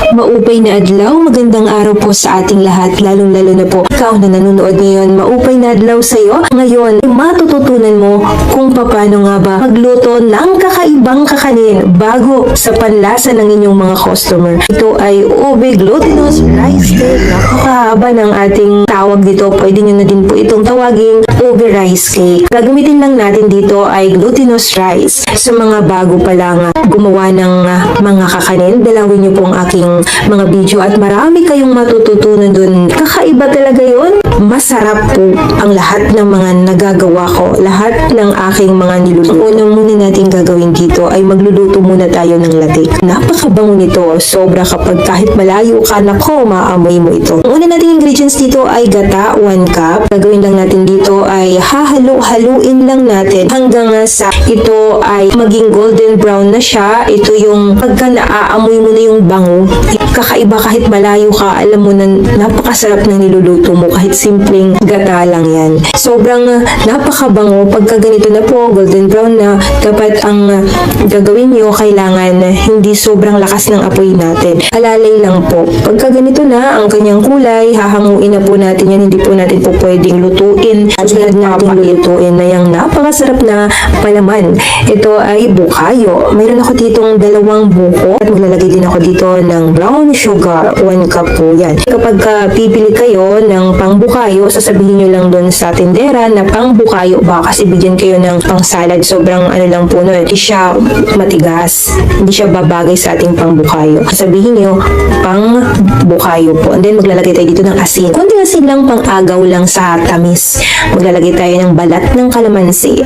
Maupay na adlaw, magandang araw po sa ating lahat, lalong-lalo na po ikaw na nanonood ngayon. Maupay na adlaw sa iyo. Ngayon, matututunan mo kung paano nga ba magluto ng kakaibang kakanin bago sa panlasa ng inyong mga customer. Ito ay ube glutinous rice cake. Napakahaba ng ating tawag dito. Pwede nyo na din po itong tawaging ube rice cake. Gagamitin lang natin dito ay glutinous rice. Sa mga bago pa lang gumawa ng mga kakanin, dalawin nyo po ang aking mga video at marami kayong matututunan dun. Kakaiba talaga yun. Masarap po ang lahat ng mga nagagawa ko. Lahat ng aking mga niluluto. Ang unang muna natin gagawin dito ay magluluto muna tayo ng latik. Napakabango nito. Sobra kapag kahit malayo ka, nako, maamoy mo ito. Ang una nating ingredients dito ay gata, 1 cup. Gagawin lang natin dito ay hahalo-haluin lang natin hanggang sa ito ay maging golden brown na siya. Ito yung pagka naaamoy mo na yung bango. Kakaiba kahit malayo ka, alam mo na napakasarap ng niluluto mo kahit simpleng gata lang yan. Sobrang napakabango. Pagka ganito na po, golden brown na, dapat ang gagawin nyo, kailangan hindi sobrang lakas ng apoy natin. Alalay lang po. Pagka ganito na, ang kanyang kulay, hahanguin na po natin yan. Hindi po natin po pwedeng lutuin. Agad natin lulutuin na yung napakasarap na palaman. Ito ay bukayo. Mayroon ako ditong 2 buko at maglalagay din ako dito ng brown sugar. 1 cup po yan. Kapag pipili kayo ng pangbukayo, sasabihin nyo lang doon sa tindera na pangbukayo ba kasi bigyan kayo ng pang salad. Sobrang ano lang po nun. Hindi siya matigas. Hindi siya babagay sa ating pangbukayo. Sabihin nyo pangbukayo po. And then maglalagay tayo dito ng asin. Konting asin lang, pang-agaw lang sa tamis. Maglalagay tayo ng balat ng kalamansi.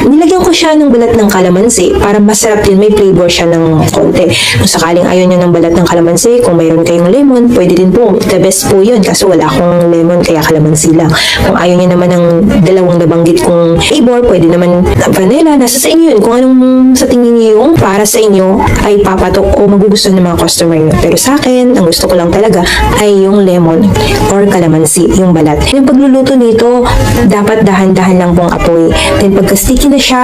Nilagyan ko siya ng balat ng kalamansi para masarap din. May flavor siya ng konti. Kung sakaling ayaw nyo ng balat ng kalamansi, kung mayroon kayong lemon, pwede din po. The best po yun. Kaso wala akong lemon, kaya kalamansi lang. Kung ayaw nyo naman ng 2 nabanggit kong flavor, pwede naman vanilla. Nasa sa inyo yun. Kung anong sa tingin nyo yung para sa inyo ay papatok o magugustuhan ng mga customer nyo. Pero sa akin, ang gusto ko lang talaga ay yung lemon or kalamansi, yung balat. Yung pagluluto nito, dapat dahan-dahan lang pong apoy. Then pagka sticky na siya,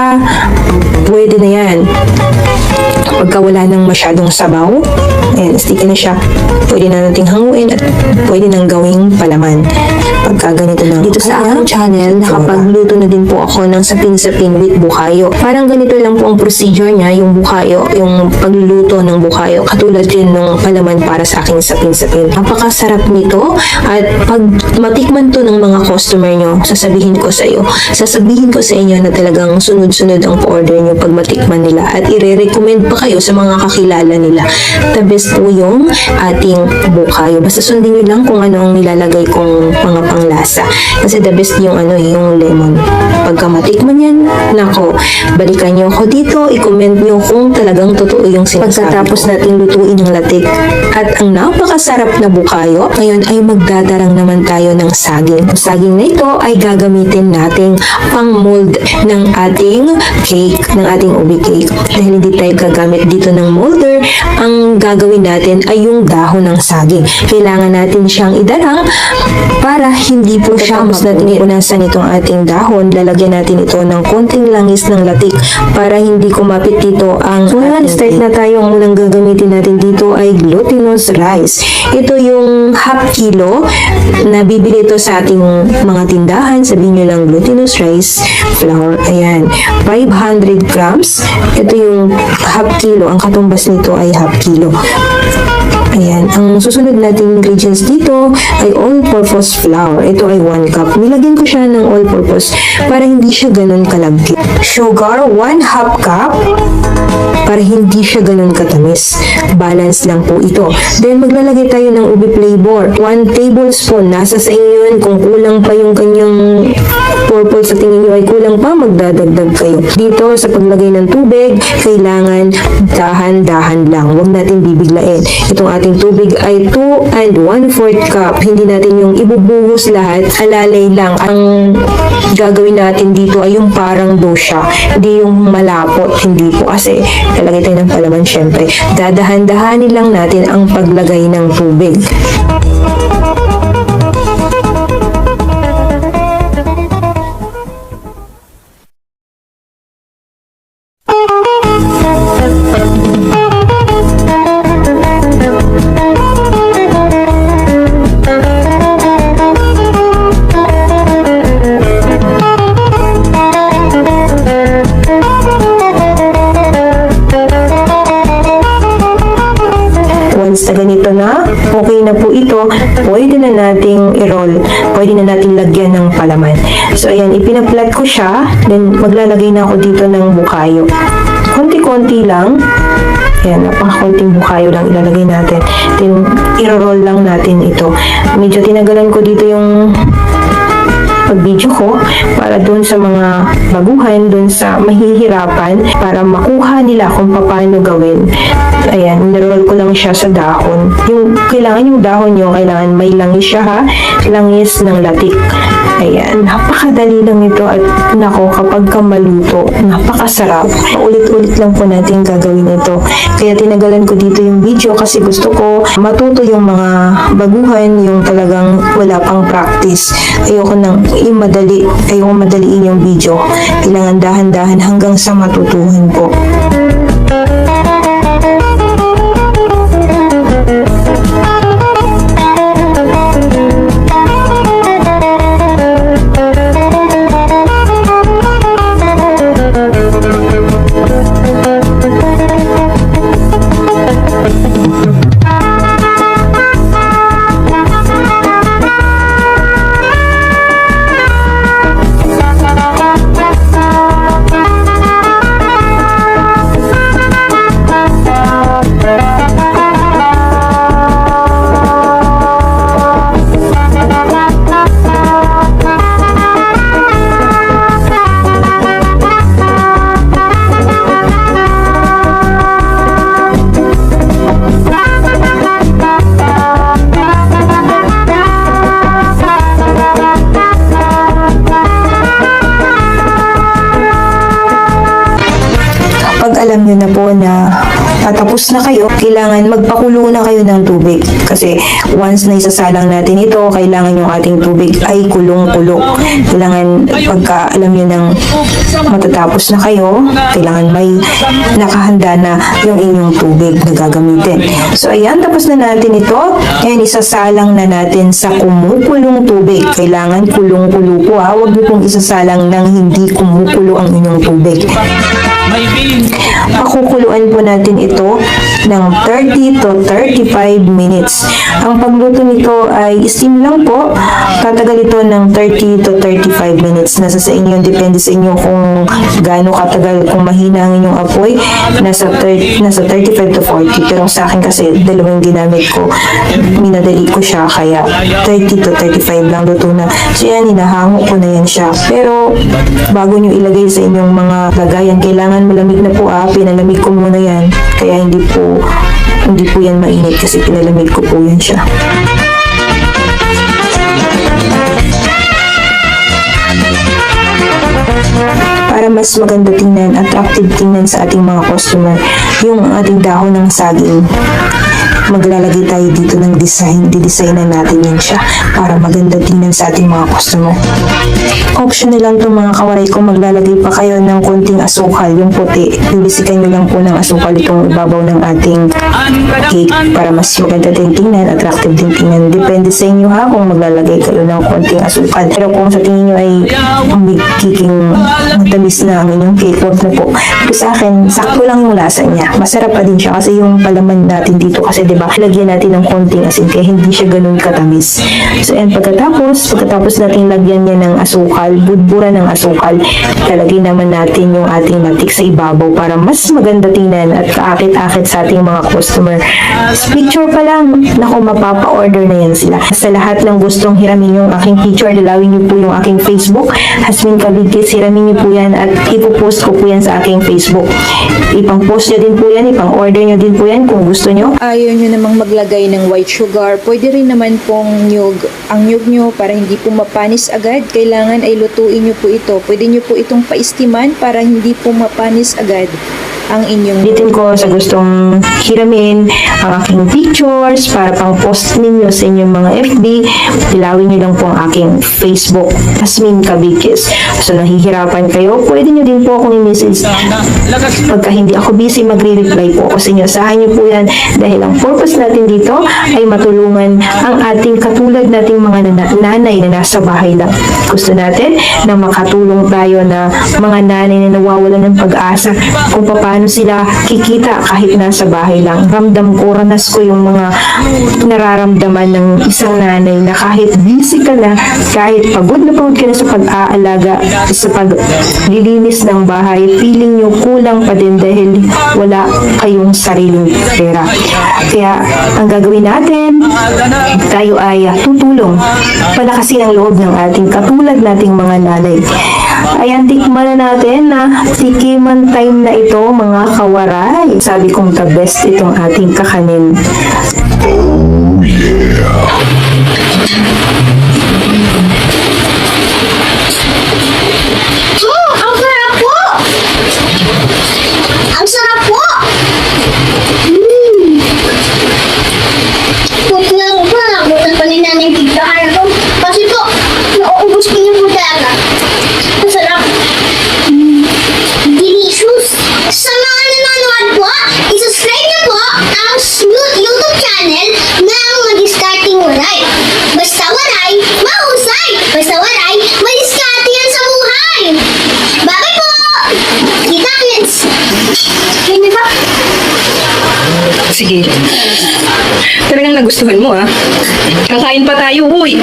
pwede na yan. Pagka wala nang masyadong sabaw, ayan, sticky na siya, pwede na nating hanguin at pwede nang gawing palaman. Pagka ganito na. Dito sa aking channel, nakapagluto na din po ako ng sapin-sapin with bukayo. Parang ganito lang po ang procedure niya, yung bukayo, yung pagluluto ng bukayo. Katulad din ng palaman para sa aking sapin-sapin. Napakasarap nito at pag matikman to ng mga customer nyo, sasabihin ko sa inyo na talagang sunod-sunod ang order nyo pag matikman nila at i-recommend pa kayo sa mga kakilala nila. The best po yung ating bukayo. Basta sundin nyo lang kung ano ang nilalagay kong mga panglasa. Kasi the best yung yung lemon. Pagka matikman yan, nako, balikan nyo ako dito, i-comment nyo kung talagang totoo yung sinasabi. Pagkatapos natin lutuin yung latik at ang napakasarap na bukayo, ngayon ay magdadarang naman tayo ng saging. Ang saging na ito ay gagamitin nating pang mold ng ating cake, ng ating ube cake. Dahil hindi tayo gagamit dito ng molder, ang gagawin natin ay yung dahon ng saging. Kailangan natin siyang idarang para hindi po siya natin ipunasan itong ating dahon. Lalagyan natin ito ng konting langis ng latik para hindi kumapit dito ang start na tayo. Ang unang gagamitin natin dito ay glutinous rice. Ito yung half kilo na bibili ito sa ating mga tindahan. Sabihin nyo lang glutinous rice flour. Ayan. 500 grams. Ito yung half kilo. Ang katumbas nito ay half kilo. Ayan. Ang susunod nating ingredients dito ay all-purpose flour. Ito ay 1 cup. Nilagyan ko siya ng all-purpose para hindi siya ganun kalagkit. Sugar, 1/2 cup para hindi siya ganun katamis. Balance lang po ito. Then, maglalagay tayo ng ube flavor. 1 tablespoon. Nasa sa inyo yun. Kung kulang pa yung kanyang purple sa tingin nyo ay kulang pa, magdadagdag kayo. Dito, sa paglagay ng tubig, kailangan dahan-dahan lang. Huwag natin bibiglain. Itong ating tubig ay 2 1/4 cup. Hindi natin yung ibubuhos lahat. Alalay lang. Ang gagawin natin dito ay yung parang dosya. Hindi yung malapot. Hindi po. Kasi lalagay tayo ng palaman syempre. Dadahan-dahanin lang natin ang paglagay ng tubig. once na ganito na, okay na po ito, pwede na nating i-roll. Pwede na nating lagyan ng palaman. So, ayan, ipinaplat ko siya. Then, maglalagay na ako dito ng bukayo. Konti-konti lang. Ayan, napakakunting bukayo lang ilalagay natin. Then, i-roll lang natin ito. Medyo tinagalan ko dito yung pag-video ko para doon sa mga baguhan, doon sa mahihirapan, para makuha nila kung paano gawin. Ayan, niroll ko lang siya sa dahon. Kailangan yung dahon nyo, kailangan may langis siya ha, langis ng latik. Ayan, napakadali lang ito at nako, kapag maluto, napakasarap. Ulit-ulit lang po natin gagawin ito. Kaya tinagalan ko dito yung video kasi gusto ko matuto yung mga baguhan, yung talagang wala pang practice. Ayoko madaliin yung video. Kailangan dahan-dahan hanggang sa matutuhan po. Pag alam nyo na po na tapos na kayo, kailangan magpakulo na kayo ng tubig. Kasi once na isasalang natin ito, kailangan yung ating tubig ay kulong-kulo. Kailangan pagka alam nyo nang matatapos na kayo, kailangan may nakahanda na yung inyong tubig na gagamitin. So ayan, tapos na natin ito. Ayan, isasalang na natin sa kumukulong tubig. Kailangan kulong-kulo po ha. Huwag nyo pong isasalang ng hindi kumukulo ang inyong tubig. Pakukuluan po natin ito ng 30 to 35 minutes. Ang pagluto nito ay steam lang po. Tatagal ito ng 30 to 35 minutes. Nasa sa inyo, depende sa inyo kung gaano katagal. Kung mahina ang inyong apoy, nasa 35 to 40. Pero sa akin kasi, dalawang ginamit ko. Minadali ko siya, kaya 30 to 35 lang luto na. So yan, hinahango ko na yan siya. Pero, bago nyo ilagay sa inyong mga lagayan, kailangan malamig na po pinalamig ko muna yan. Kaya hindi po yan mainit kasi pinalamig ko po yan siya. Para mas maganda tingnan at attractive tingnan sa ating mga customer yung ating dahon ng saging, maglalagay tayo dito ng design. Didesignan natin yan siya para maganda tingnan sa ating mga customer. Optional lang itong mga kawaray ko. Maglalagay pa kayo ng konting asukal, yung puti. Bibisikan nyo lang po ng asukal itong ibabaw ng ating cake para mas maganda din tingnan, attractive din tingnan. Depende sa inyo ha kung maglalagay kayo ng konting asukal. Pero kung sa tingin nyo ay magiging matamis na ang inyong cake, huwag na po. Pero sa akin, sakto lang yung lasa niya. Masarap pa din siya kasi yung palaman natin dito kasi diba, lagyan natin ng konting asin kaya hindi siya ganun katamis. So, and pagkatapos natin lagyan niya ng asukal, budbura ng asukal, lalagay naman natin yung ating matik sa ibabaw para mas maganda tingnan at kaakit-akit sa ating mga customer. Picture pa lang, naku, mapapa-order na yan sila. Sa lahat ng gustong hiramin yung aking picture, dalawin niyo po yung aking Facebook, Hasmin Kabigkis, hiramin niyo po yan at ipopost ko po yan sa aking Facebook. Ipang-post niyo din po yan, ipang-order niyo din po yan kung gusto niyo. Ayaw nyo namang maglagay ng white sugar, pwede rin naman pong nyug. Ang nyug nyo para hindi po mapanis agad, kailangan ay lutuin nyo po ito. Pwede nyo po itong paistiman para hindi po mapanis agad ang inyong Ulitin ko sa gustong hiramin ang aking pictures para pang post ninyo sa inyong mga FB, ilawin nyo lang po ang aking Facebook, Hasmin Kabigkis. So nahihirapan kayo, pwede nyo din po akong i-message. Pagka hindi ako busy, magre-reply po ako sa inyo. Sahan nyo po yan dahil ang purpose natin dito ay matulungan ang ating katulad nating mga nanay na nasa bahay lang. Gusto natin na makatulong tayo na mga nanay na nawawalan ng pag-asa kung paano paano sila kikita kahit nasa bahay lang. Ramdam ko, ranas ko yung mga nararamdaman ng isang nanay na kahit busy ka na, kahit pagod ka na sa pag-aalaga, sa paglilinis ng bahay, feeling nyo kulang pa din dahil wala kayong sariling pera. Kaya ang gagawin natin, tayo ay tutulong, palakasin ang loob ng ating katulad nating mga nanay. Ayan, tikman na natin na tikiman time na ito, mga kawaray. Sabi kong the best itong ating kakanin. Ang sarap po! Ang sarap po! Buti nga po, nakutan pa ni Nanay Bigdaan ko. Kasi po, nauubos ko yung budala. Ang sarap. Delicious! Sa mga nanonood po, isubscribe na po ang YouTube channel ng Mag-Discarding Waray. Basta waray, mahusay! Basta waray, madiskarte yan sa buhay! Bye-bye po! Kita-kits! Ganyan ba? Sige. Talagang nagustuhan mo, ha? Kakain pa tayo, huy!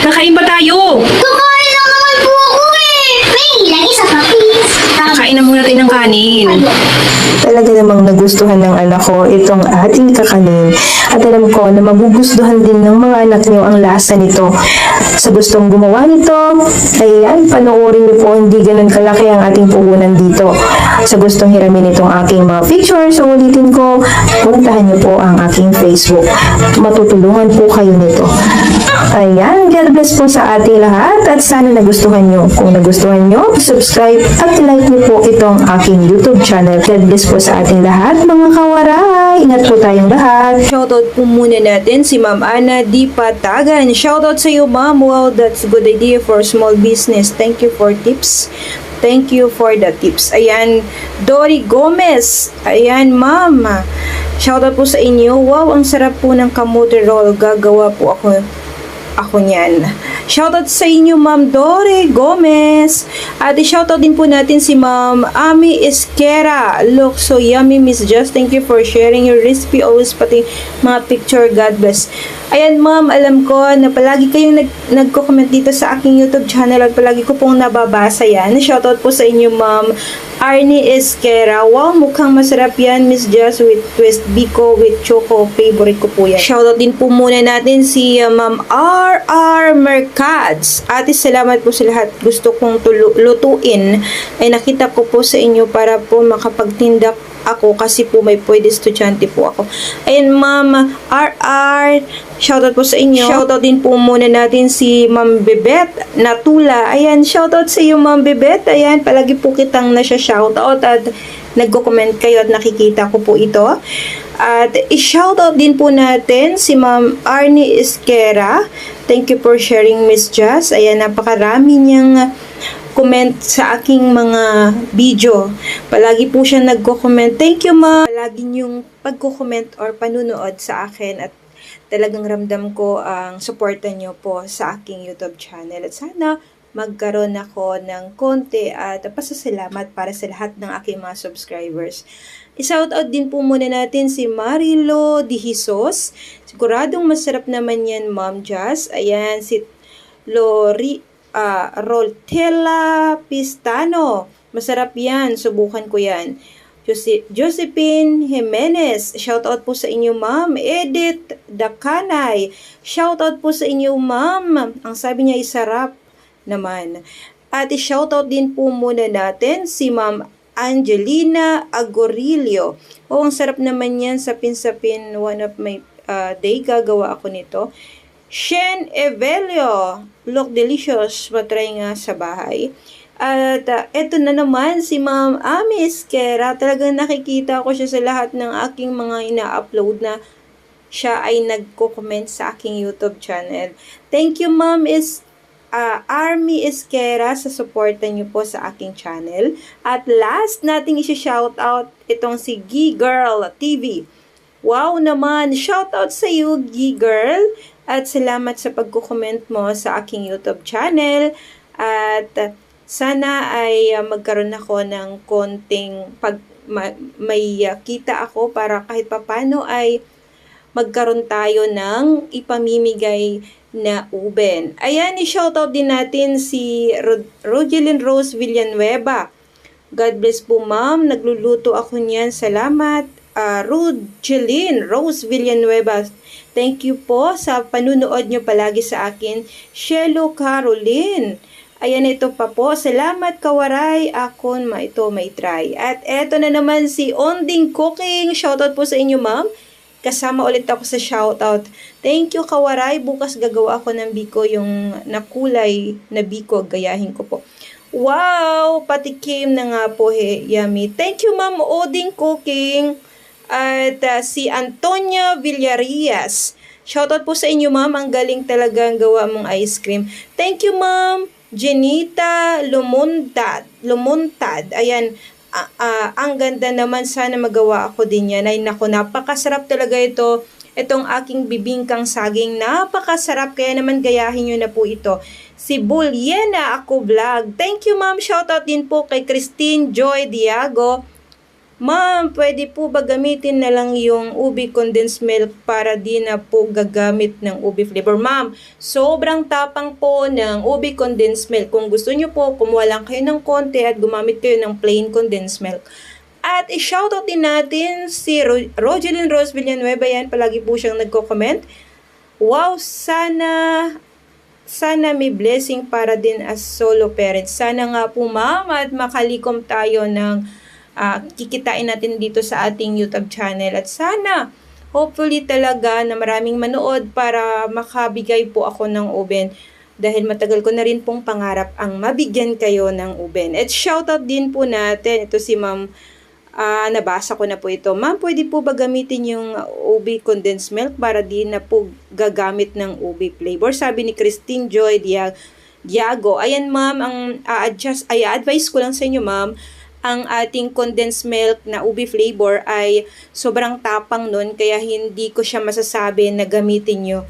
Kakain pa tayo! Kukunin lang naman po ako eh! May ilang isa pa, please. Kakain na muna tayo ng kanin. Talaga namang nagustuhan ng anak ko itong ating kakanin at alam ko na magugustuhan din ng mga anak niyo ang lasa nito. Sa gustong gumawa nito, ayan, panoorin niyo po, hindi ganun kalaki ang ating puhunan dito. Sa gustong hiramin itong aking mga pictures, ulitin ko, puntahan niyo po ang aking Facebook. Matutulungan po kayo nito. Ayan, God bless po sa ating lahat at sana nagustuhan niyo. Kung nagustuhan niyo, subscribe at like niyo po itong aking YouTube channel. God bless po sa ating lahat, mga kawaray. Ingat po tayong lahat. Shoutout po muna natin si Ma'am Ana Di Patagan. Shoutout sa iyo, Ma'am. Wow, that's a good idea for small business. Thank you for tips. Thank you for the tips. Ayan, Dory Gomez. Ayan, Ma'am. Shoutout po sa inyo. Wow, ang sarap po ng kamote roll. Gagawa po ako niyan. Shoutout sa inyo, Ma'am Dore Gomez. At i-shoutout din po natin si Ma'am Ami Esquera. Look so yummy, Miss Just. Thank you for sharing your recipe. Always pati mga picture. God bless. Ayan, Ma'am, alam ko na palagi kayong nagko-comment dito sa aking YouTube channel at palagi ko pong nababasa yan. Shoutout po sa inyo, Ma'am Arnie Esquera. Wow, mukhang masarap yan, Miss Just, with twist biko with choco. Favorite ko po yan. Shoutout din po muna natin si Ma'am R.R. Mercads. Ate, salamat po sa lahat. Gusto kong lutuin ay nakita ko po sa inyo para po makapagtinda ako kasi po may pwede estudyante po ako. Ayan, Ma'am R.R. Shoutout po sa inyo. Shoutout din po muna natin si Ma'am Bebet Natula. Ayan, shoutout sa iyo, Ma'am Bebet. Ayan, palagi po kitang nasya-shoutout at nagko-comment kayo at nakikita ko po ito. At i-shoutout din po natin si Ma'am Arnie Esquera. Thank you for sharing, Miss Jazz. Ayan, napakarami niyang comment sa aking mga video. Palagi po siya nagko-comment. Thank you, Ma'am. Palagi niyong pagko-comment or panunood sa akin at talagang ramdam ko ang suporta niyo po sa aking YouTube channel. At sana magkaroon ako ng konti at pasasalamat para sa lahat ng aking mga subscribers. I-shoutout din po muna natin si Marilo Di Jesus. Siguradong masarap naman yan, Ma'am Jazz. Ayan, si Roltella Pistano. Masarap yan. Subukan ko yan. Josephine Jimenez. Shoutout po sa inyo, Ma'am. Edith Dakanay. Shoutout po sa inyo, Ma'am. Ang sabi niya ay sarap naman. At i-shoutout din po muna natin si Ma'am Angelina Agorilio. Oh, ang sarap naman yan. Sapin-sapin. One of my day. Gagawa ako nito. Shen Evelio. Look delicious. Matry nga sa bahay. At eto na naman si Ma'am Ami Esquera. Talagang nakikita ko siya sa lahat ng aking mga ina-upload na siya ay nagko-comment sa aking YouTube channel. Thank you, Ma'am Army Esquera sa suporta niyo po sa aking channel. At last nating isi-shoutout itong si G-Girl TV. Wow naman! Shoutout sa iyo, G-Girl! At salamat sa pagko-comment mo sa aking YouTube channel. At sana ay magkaroon ako ng konting may kita ako para kahit papano ay magkaroon tayo ng ipamimigay na uben. Ayan, i-shoutout din natin si Rogelyn Rose Villanueva. God bless po ma'am, nagluluto ako niyan. Salamat. Rogelyn Rose Villanueva. Thank you po sa panunood nyo palagi sa akin. Shelo Caroline. Ayan, ito pa po. Salamat kawaray. Akon ito may try. At eto na naman si Onding Cooking. Shoutout po sa inyo ma'am. Kasama ulit ako sa shoutout. Thank you kawaray. Bukas gagawa ako ng biko, yung nakulay na biko. Gayahin ko po. Wow! Patikim na nga po yummy. Thank you ma'am Onding Cooking. At si Antonia Villarias. Shoutout po sa inyo ma'am. Ang galing talagang gawa mong ice cream. Thank you ma'am Jenita Lumuntad. Ayan. Ang ganda naman, sana magawa ako din yan. Ay nako, napakasarap talaga ito. Itong aking bibingkang saging, napakasarap. Kaya naman gayahin nyo na po ito. Si Bulyena Ako Vlog. Thank you ma'am. Shoutout din po kay Christine Joy Diago. Ma'am, pwede po ba gamitin na lang yung ubi condensed milk para di na po gagamit ng ubi flavor? Ma'am, sobrang tapang po ng ubi condensed milk. Kung gusto nyo po, kumuha lang kayo ng konti at gumamit kayo ng plain condensed milk. At i-shoutout din natin si Rogelyn Rose Villanueva. Yan, palagi po siyang nagko-comment. Wow, sana may blessing para din as solo parents. Sana nga po ma'am at makalikom tayo ng kikitain natin dito sa ating YouTube channel. At sana, hopefully talaga na maraming manood para makabigay po ako ng uben. Dahil matagal ko na rin pong pangarap ang mabigyan kayo ng uben. At shoutout din po natin, ito si ma'am, nabasa ko na po ito. Ma'am, pwede po ba gamitin yung ubi condensed milk para di na po gagamit ng ubi flavor? Sabi ni Christine Joy Diago. Ayan ma'am, ang advice ko lang sa inyo ma'am, ang ating condensed milk na ubi flavor ay sobrang tapang nun, kaya hindi ko siya masasabi na gamitin nyo.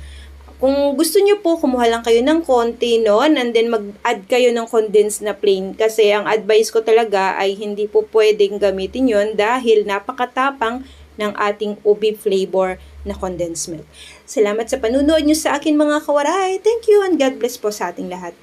Kung gusto nyo po, kumuha lang kayo ng konti nun and then mag-add kayo ng condensed na plain, kasi ang advice ko talaga ay hindi po pwedeng gamitin yon dahil napakatapang ng ating ubi flavor na condensed milk. Salamat sa panunood nyo sa akin mga kawaray. Thank you and God bless po sa ating lahat.